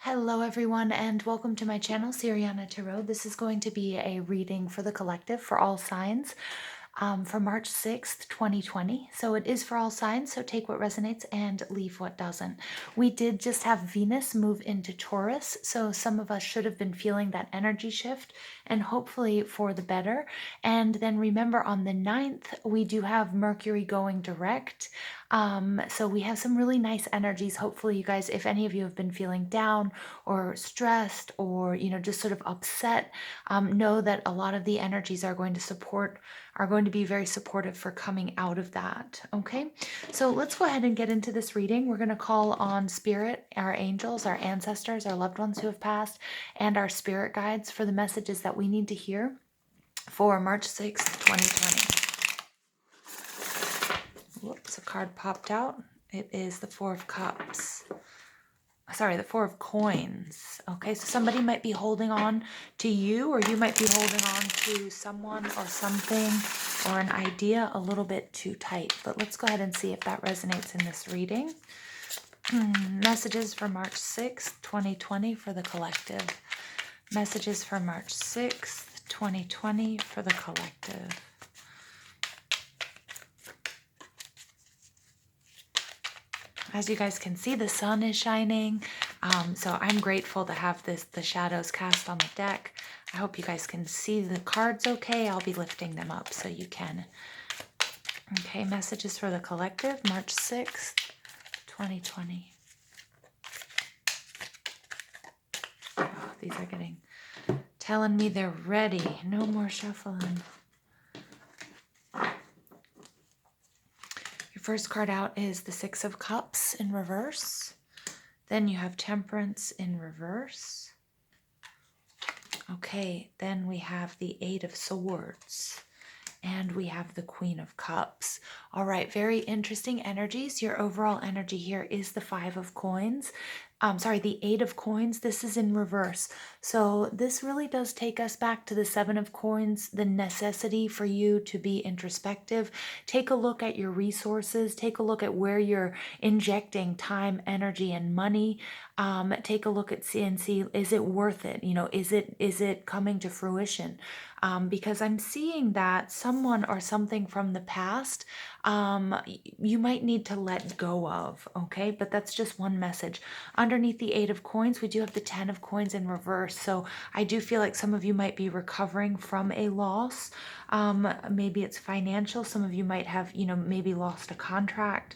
Hello everyone and welcome to my channel, Siriana Tarot. This is going to be a reading for the collective for all signs for March 6th, 2020. So it is for all signs, so take what resonates and leave what doesn't. We did just have Venus move into Taurus, so some of us should have been feeling that energy shift and hopefully for the better. And then remember on the 9th, we do have Mercury going direct. So we have some really nice energies. Hopefully you guys, if any of you have been feeling down or stressed or, just sort of upset, know that a lot of the energies are going to be very supportive for coming out of that. Okay, so let's go ahead and get into this reading. We're going to call on spirit, our angels, our ancestors, our loved ones who have passed, and our spirit guides for the messages that we need to hear for March 6th, 2020. Whoops, a card popped out. It is the Four of Cups. Sorry, the Four of Coins. Okay, so somebody might be holding on to you, or you might be holding on to someone or something or an idea a little bit too tight. But let's go ahead and see if that resonates in this reading. Messages for March 6th, 2020 for the collective. Messages for March 6th, 2020 for the collective. As you guys can see, the sun is shining, so I'm grateful to have the shadows cast on the deck. I hope you guys can see the cards okay. I'll be lifting them up so you can. Okay, messages for the collective, March 6th, 2020. Oh, these are telling me they're ready. No more shuffling. First card out is the Six of Cups in reverse. Then you have Temperance in reverse. Okay, then we have the Eight of Swords. And we have the Queen of Cups. All right, very interesting energies. Your overall energy here is the Five of Coins. The Eight of Coins. This is in reverse. So this really does take us back to the Seven of Coins, the necessity for you to be introspective. Take a look at your resources. Take a look at where you're injecting time, energy, and money. Take a look at CNC. Is it worth it? Is it coming to fruition? Because I'm seeing that someone or something from the past you might need to let go of, okay? But that's just one message. Underneath the Eight of Coins, we do have the Ten of Coins in reverse. So I do feel like some of you might be recovering from a loss. Maybe it's financial. Some of you might have, maybe lost a contract.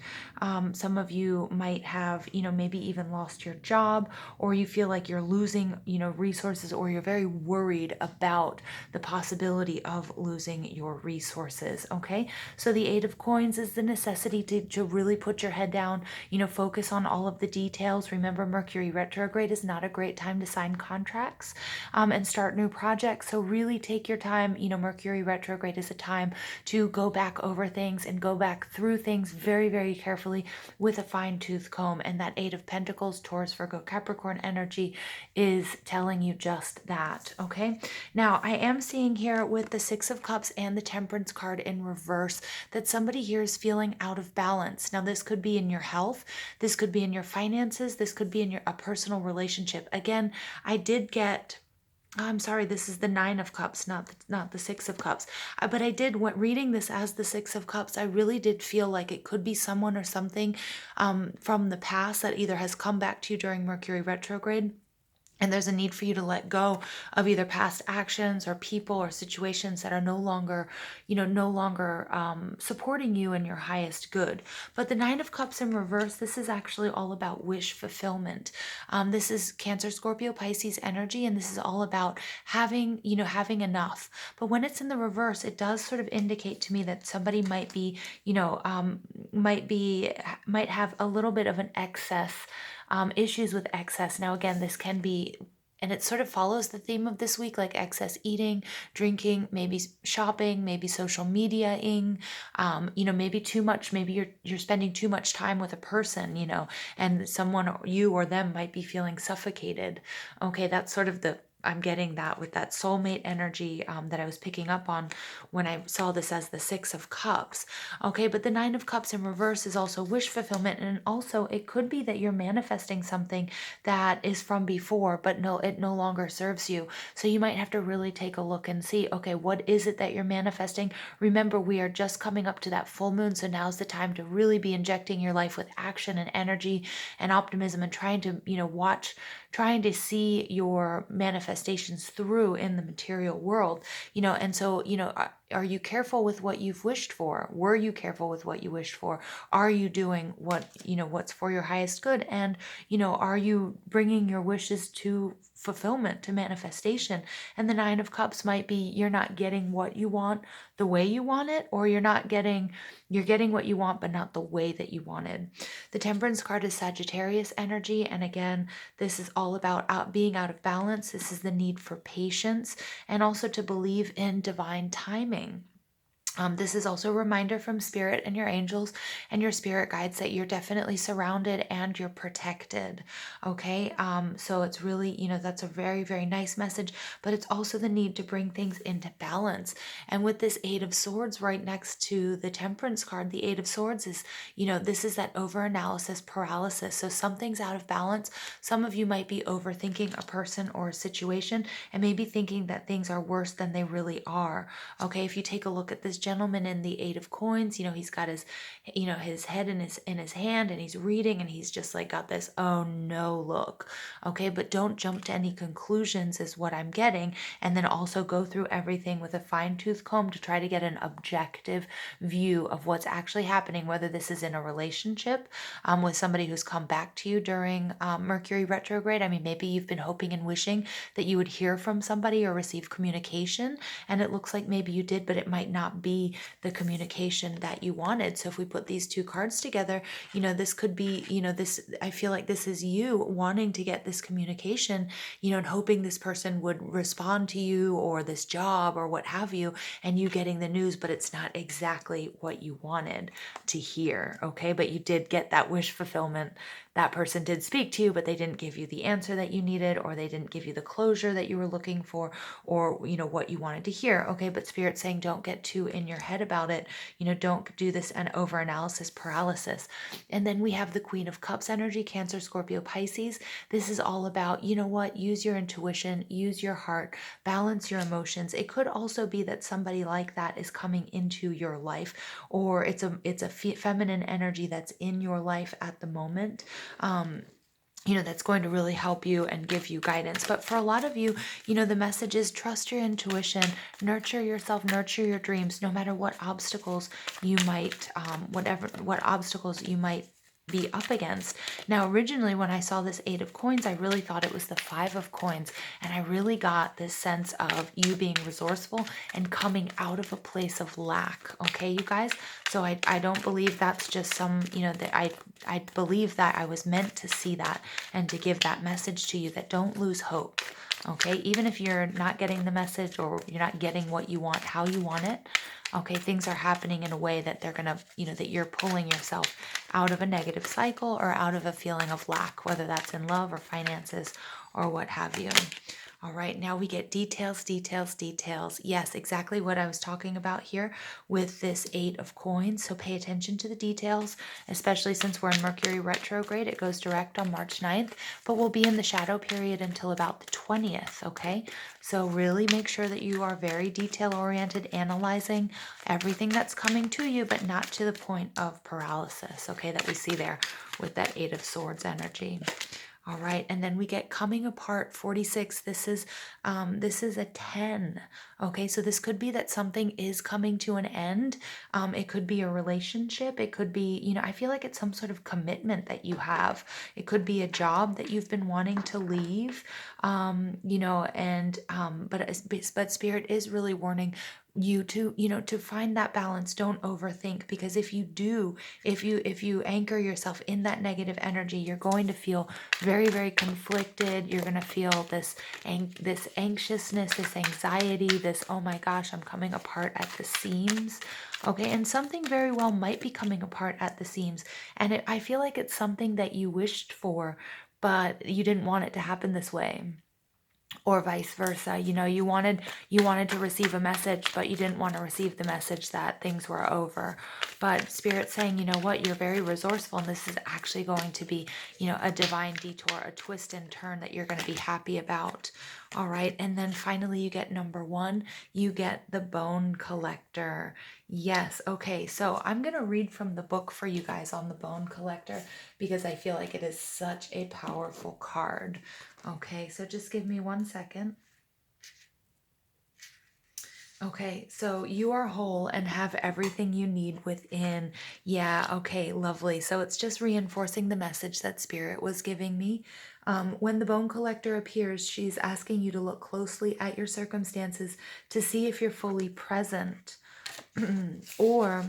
Some of you might have, maybe even lost your job, or you feel like you're losing, resources, or you're very worried about the possibility of losing your resources, okay? So the Eight of Coins is the necessity to really put your head down, focus on all of the details. Remember, Mercury retrograde is not a great time to sign contracts and start new projects. So really take your time. Mercury retrograde is a time to go back over things and go back through things very, very carefully with a fine-tooth comb. And that Eight of Pentacles, Taurus, Virgo, Capricorn energy is telling you just that, okay? Now, I am seeing here with the Six of Cups and the Temperance card in reverse that somebody here is feeling out of balance. Now, this could be in your health. This could be in your finances. This could be in a personal relationship. Again, I did get... I'm sorry, this is the Nine of Cups, not the Six of Cups. But I did, reading this as the Six of Cups, I really did feel like it could be someone or something from the past that either has come back to you during Mercury retrograde. And there's a need for you to let go of either past actions or people or situations that are no longer supporting you in your highest good. But the Nine of Cups in reverse, this is actually all about wish fulfillment. This is Cancer, Scorpio, Pisces energy, and this is all about having enough. But when it's in the reverse, it does sort of indicate to me that somebody might be, might have a little bit of an excess. Issues with excess. Now, again, this can be, and it sort of follows the theme of this week, like excess eating, drinking, maybe shopping, maybe social media-ing, maybe too much, maybe you're spending too much time with a person, and someone, you or them, might be feeling suffocated. Okay, that's sort of the I'm getting that with that soulmate energy that I was picking up on when I saw this as the Six of Cups. Okay, but the Nine of Cups in reverse is also wish fulfillment, and also it could be that you're manifesting something that is from before, but no, it no longer serves you. So you might have to really take a look and see, okay, what is it that you're manifesting? Remember, we are just coming up to that full moon, so now's the time to really be injecting your life with action and energy and optimism, and trying to, trying to see your manifestations through in the material world, and so, are you careful with what you've wished for? Were you careful with what you wished for? Are you doing what's for your highest good? And, are you bringing your wishes to fulfillment, to manifestation? And the Nine of Cups might be you're not getting what you want the way you want it, or you're getting what you want, but not the way that you wanted. The Temperance card is Sagittarius energy. And again, this is all about being out of balance. This is the need for patience and also to believe in divine timing. This is also a reminder from Spirit and your angels and your spirit guides that you're definitely surrounded and you're protected. Okay. So it's really, that's a very, very nice message, but it's also the need to bring things into balance. And with this Eight of Swords right next to the Temperance card, the Eight of Swords is, this is that overanalysis paralysis. So something's out of balance. Some of you might be overthinking a person or a situation and maybe thinking that things are worse than they really are. Okay. If you take a look at this gentleman in the Eight of Coins, he's got his, his head in his hand, and he's reading, and he's just like got this oh no look. Okay, but don't jump to any conclusions is what I'm getting, and then also go through everything with a fine-tooth comb to try to get an objective view of what's actually happening, whether this is in a relationship with somebody who's come back to you during Mercury retrograde. I mean, maybe you've been hoping and wishing that you would hear from somebody or receive communication, and it looks like maybe you did, but it might not be the communication that you wanted. So if we put these two cards together, this could be, this, I feel like this is you wanting to get this communication, and hoping this person would respond to you, or this job or what have you, and you getting the news, but it's not exactly what you wanted to hear. Okay. But you did get that wish fulfillment. That person did speak to you, but they didn't give you the answer that you needed, or they didn't give you the closure that you were looking for, or, what you wanted to hear. Okay. But Spirit's saying don't get too in your head about it. Don't do this an overanalysis paralysis. And then we have the Queen of Cups energy, Cancer, Scorpio, Pisces. This is all about, use your intuition, use your heart, balance your emotions. It could also be that somebody like that is coming into your life, or it's a feminine energy that's in your life at the moment. That's going to really help you and give you guidance. But for a lot of you, the message is trust your intuition, nurture yourself, nurture your dreams, no matter what obstacles you might, what obstacles you might be up against. Now, originally when I saw this Eight of Coins, I really thought it was the Five of Coins, and I really got this sense of you being resourceful and coming out of a place of lack. Okay, you guys. So I don't believe that's just some, that I believe that I was meant to see that and to give that message to you, that don't lose hope. Okay, even if you're not getting the message, or you're not getting what you want, how you want it. Okay, things are happening in a way that they're gonna, that you're pulling yourself out of a negative cycle or out of a feeling of lack, whether that's in love or finances or what have you. All right, now we get details, details, details. Yes, exactly what I was talking about here with this Eight of Coins. So pay attention to the details, especially since we're in Mercury retrograde. It goes direct on March 9th, but we'll be in the shadow period until about the 20th, okay? So really make sure that you are very detail-oriented, analyzing everything that's coming to you, but not to the point of paralysis, okay, that we see there with that Eight of Swords energy. All right, and then we get coming apart 46. This is a 10. Okay, so this could be that something is coming to an end. It could be a relationship. It could be, I feel like it's some sort of commitment that you have. It could be a job that you've been wanting to leave. But Spirit is really warning you to, to find that balance. Don't overthink, because if you do, if you anchor yourself in that negative energy, you're going to feel very, very conflicted. You're going to feel this anxiousness, this anxiety, this, oh my gosh, I'm coming apart at the seams. Okay, and something very well might be coming apart at the seams. And I feel like it's something that you wished for, but you didn't want it to happen this way. or vice versa. You wanted to receive a message, but you didn't want to receive the message that things were over. But Spirit's saying, you know what, you're very resourceful, and this is actually going to be, a divine detour, a twist and turn that you're going to be happy about. All right. And then finally you get number 1, you get the Bone Collector. Yes. Okay. So I'm going to read from the book for you guys on the Bone Collector, because I feel like it is such a powerful card. Okay, so just give me 1 second. Okay, so you are whole and have everything you need within. Yeah, okay, lovely. So it's just reinforcing the message that Spirit was giving me. When the Bone Collector appears, she's asking you to look closely at your circumstances to see if you're fully present or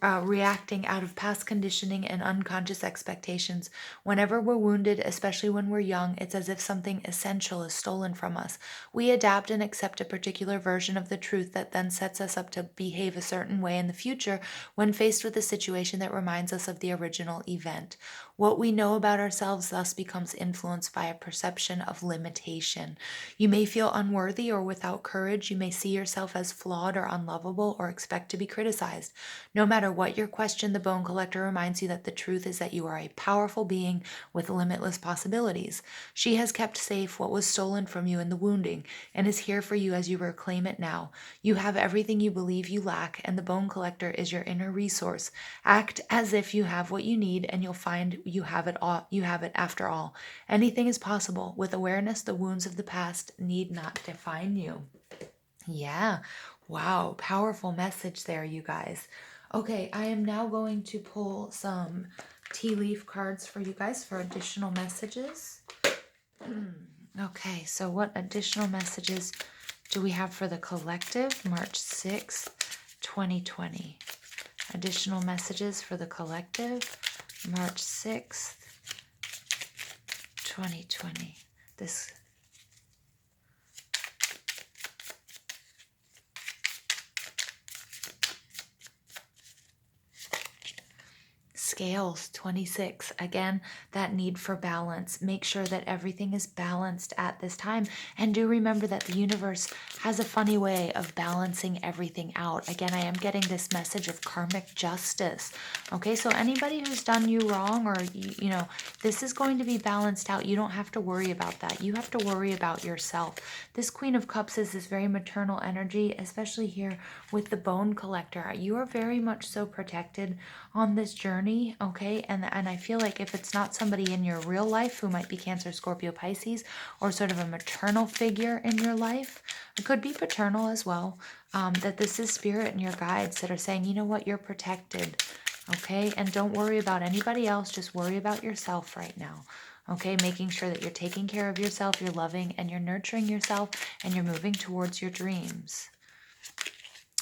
reacting out of past conditioning and unconscious expectations. Whenever we're wounded, especially when we're young, it's as if something essential is stolen from us. We adapt and accept a particular version of the truth that then sets us up to behave a certain way in the future when faced with a situation that reminds us of the original event. What we know about ourselves thus becomes influenced by a perception of limitation. You may feel unworthy or without courage. You may see yourself as flawed or unlovable or expect to be criticized. No matter what your question, the Bone Collector reminds you that the truth is that you are a powerful being with limitless possibilities. She has kept safe what was stolen from you in the wounding and is here for you as you reclaim it now. You have everything you believe you lack, and the Bone Collector is your inner resource. Act as if you have what you need, and you'll find you have it all. You have it after all. Anything is possible. With awareness, the wounds of the past need not define you. Yeah. Wow. Powerful message there, you guys. Okay, I am now going to pull some tea leaf cards for you guys for additional messages. Okay, so what additional messages do we have for the collective? March 6th, 2020. Additional messages for the collective, March 6th, 2020. This Scales 26. Again, that need for balance. Make sure that everything is balanced at this time. And do remember that the universe has a funny way of balancing everything out. Again, I am getting this message of karmic justice. Okay, so anybody who's done you wrong, or, this is going to be balanced out. You don't have to worry about that. You have to worry about yourself. This Queen of Cups is this very maternal energy, especially here with the Bone Collector. You are very much so protected on this journey, okay? And I feel like if it's not somebody in your real life who might be Cancer, Scorpio, Pisces, or sort of a maternal figure in your life, it could be paternal as well, that this is Spirit and your guides that are saying, you know what, you're protected, okay? And don't worry about anybody else, just worry about yourself right now. Okay, making sure that you're taking care of yourself, you're loving and you're nurturing yourself, and you're moving towards your dreams.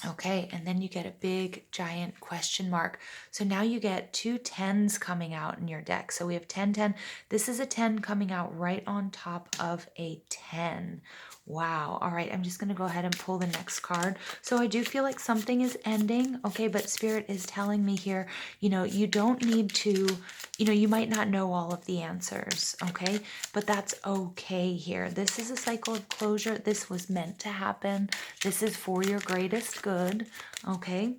Okay, and then you get a big giant question mark. So now you get 2 10s coming out in your deck. So we have 10, 10. This is a 10 coming out right on top of a 10. Wow. All right, I'm just going to go ahead and pull the next card. So I do feel like something is ending. Okay, but Spirit is telling me here, you don't need to, you might not know all of the answers. Okay, but that's okay here. This is a cycle of closure. This was meant to happen. This is for your greatest good. Okay.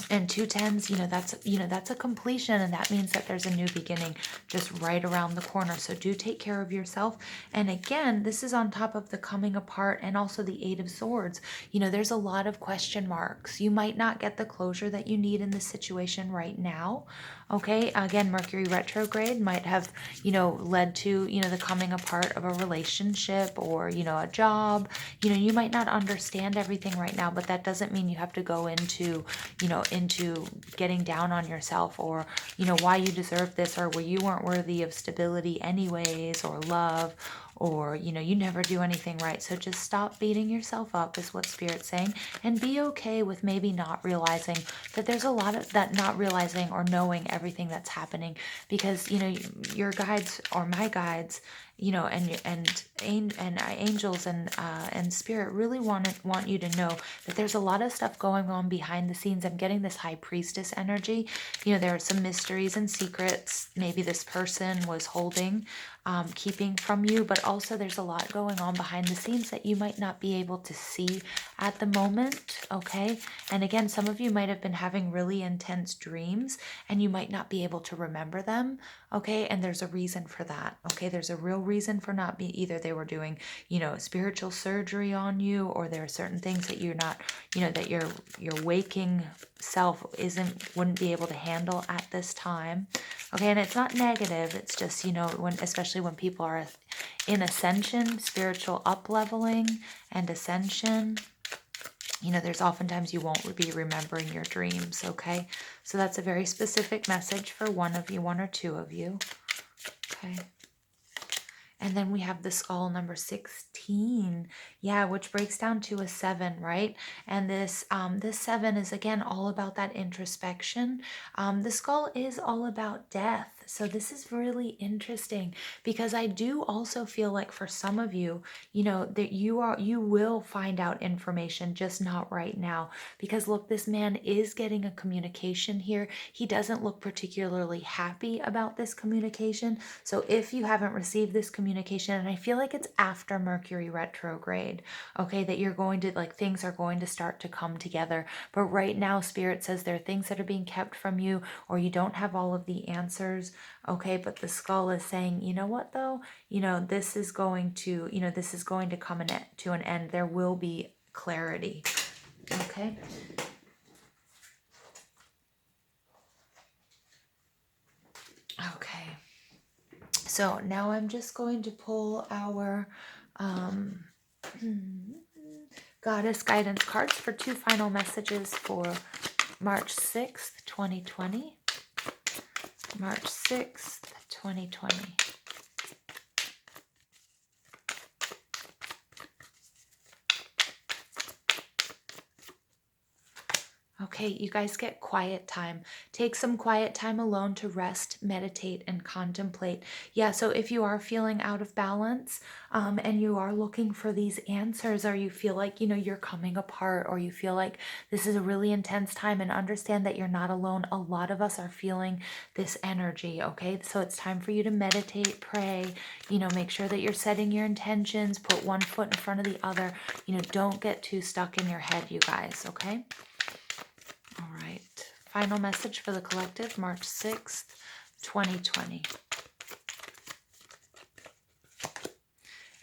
And 2 10s, that's a completion, and that means that there's a new beginning just right around the corner. So do take care of yourself. And again, this is on top of the coming apart and also the 8 of Swords. There's a lot of question marks. You might not get the closure that you need in this situation right now. Okay, again, Mercury retrograde might have, led to, the coming apart of a relationship or, a job. You might not understand everything right now, but that doesn't mean you have to go into, into getting down on yourself, or, why you deserve this, or where you weren't worthy of stability anyways, or love, or, you never do anything right. So just stop beating yourself up is what Spirit's saying, and be okay with maybe not realizing that there's a lot of that, not realizing or knowing everything that's happening, because, your guides or my guides and angels and spirit really want you to know that there's a lot of stuff going on behind the scenes. I'm getting this high priestess energy. There are some mysteries and secrets maybe this person was holding, keeping from you, but also there's a lot going on behind the scenes that you might not be able to see at the moment. Okay. And again, some of you might have been having really intense dreams and you might not be able to remember them. Okay. And there's a reason for that. Okay. There's a real reason for not being, either they were doing, spiritual surgery on you, or there are certain things that you're not, that your waking self wouldn't be able to handle at this time. Okay. And it's not negative. It's just, especially when people are in ascension, spiritual up leveling and ascension, there's oftentimes you won't be remembering your dreams. Okay. So that's a very specific message for one of you, one or two of you. Okay. And then we have the skull number 16. Yeah, which breaks down to a 7, right? And this 7 is again all about that introspection. The skull is all about death. So this is really interesting because I do also feel like for some of you, that you will find out information, just not right now. Because look, this man is getting a communication here. He doesn't look particularly happy about this communication. So if you haven't received this communication, and I feel like it's after Mercury retrograde, okay, that you're going to, things are going to start to come together. But right now, Spirit says there are things that are being kept from you, or you don't have all of the answers, okay? But the skull is saying, you know what though? This is going to, come to an end. There will be clarity, okay? Okay. So now I'm just going to pull our Goddess Guidance cards for 2 final messages for March 6th, 2020. March 6th, 2020. Okay, you guys get quiet time. Take some quiet time alone to rest, meditate, and contemplate. Yeah, so if you are feeling out of balance and you are looking for these answers, or you feel like, you're coming apart, or you feel like this is a really intense time, and understand that you're not alone. A lot of us are feeling this energy, okay? So it's time for you to meditate, pray, make sure that you're setting your intentions, put one foot in front of the other. Don't get too stuck in your head, you guys, okay? All right. Final message for the collective, March 6th, 2020.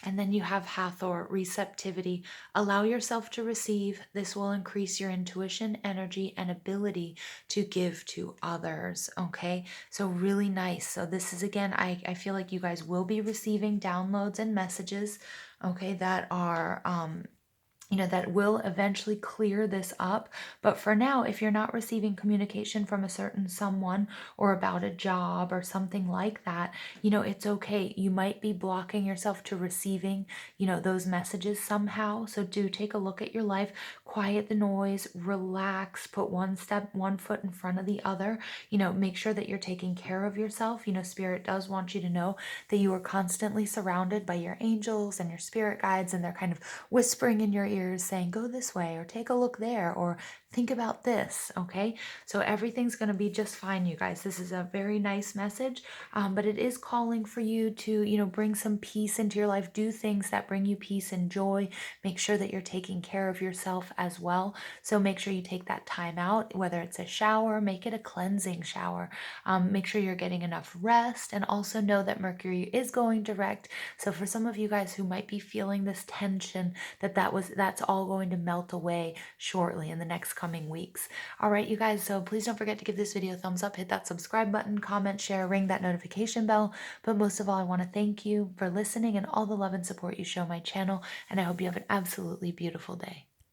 And then you have Hathor, receptivity. Allow yourself to receive. This will increase your intuition, energy, and ability to give to others. Okay, so really nice. So this is, again, I feel like you guys will be receiving downloads and messages, okay, that are that will eventually clear this up. But for now, if you're not receiving communication from a certain someone, or about a job or something like that, it's okay. You might be blocking yourself to receiving, those messages somehow. So do take a look at your life, quiet the noise, relax, put one foot in front of the other, make sure that you're taking care of yourself. Spirit does want you to know that you are constantly surrounded by your angels and your spirit guides, and they're kind of whispering in your ears saying, go this way, or take a look there, or think about this, okay? So everything's going to be just fine, you guys. This is a very nice message, but it is calling for you to, bring some peace into your life. Do things that bring you peace and joy. Make sure that you're taking care of yourself as well. So make sure you take that time out, whether it's a shower, make it a cleansing shower. Make sure you're getting enough rest, and also know that Mercury is going direct. So for some of you guys who might be feeling this tension, that's all going to melt away shortly in the next coming weeks. All right, you guys, so please don't forget to give this video a thumbs up, hit that subscribe button, comment, share, ring that notification bell. But most of all, I want to thank you for listening and all the love and support you show my channel, and I hope you have an absolutely beautiful day.